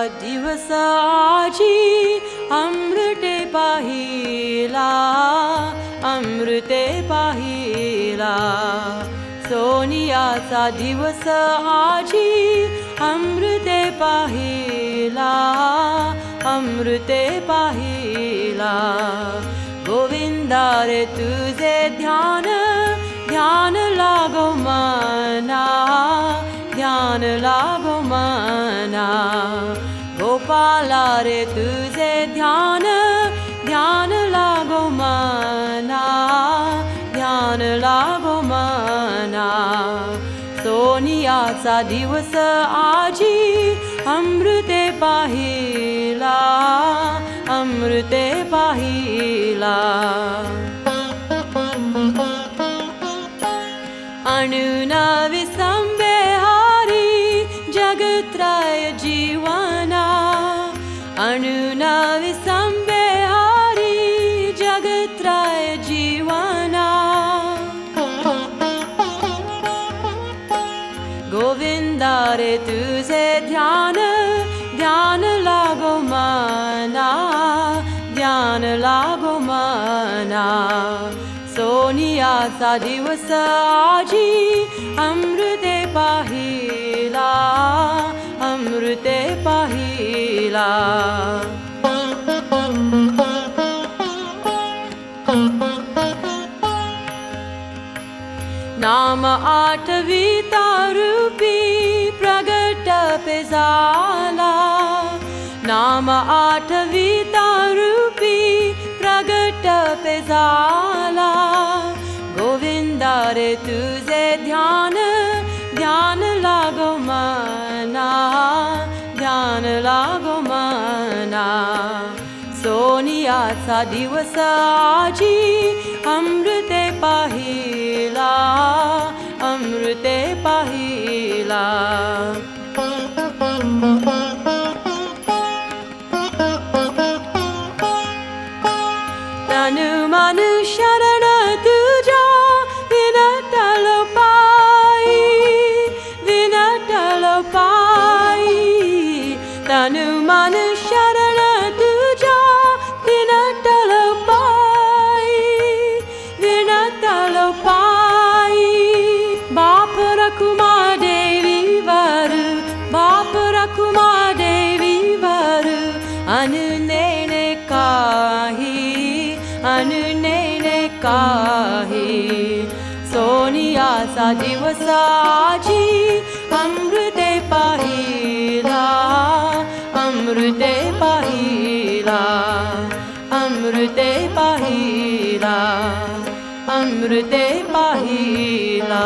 दिवस आजी अमृते पाहिला, अमृते पाहिला. सोनियाचा दिवस आजी अमृते पाहिला, अमृते पाहिला. गोविंदा रे तुझे ध्यान, ध्यान लागो मना, ध्यान लागो मना. गोपाला रे तुझे ध्यान, ध्यान लागो मना, ध्यान लागो मना. सोनियाचा दिवस आजी अमृते पाहिला, अमृते पाहिला. अणुनवी संवेहारी जगत्रय जीवना, अणुनवी संवेहारी जगत्रय जीवना. गोविंदा रे तुझे ध्यान, ध्यान लागो मना, ध्यान लागो मना. सोनियाचा दिवस आजी अमृते पाहिला, अमृते पाहिला. नाम आठविता रूपी प्रगट पे झाला, नाम आठविता रूपी प्रगट पे झाला. गोविंदा रे तुझे ध्यान, ध्यान लागो मना, ध्यान लागो मना. सोनियाचा दिवस आजी अमृते पाहिला, अमृते पाहिला. तन मन शरण तुझा विनटल पाई, विनटल पाई. तन मन शरण तुझा विनटल पाई, विनटल पाई. बाप रखुमा देवी वर, बाप रखुमा देवी वर. अननेने काही, अननेने काही. सोनियाचा दिवस आजी अमृते पाहिला, अमृते पाहिला, अमृते पाहिला, अमृते पाहिला.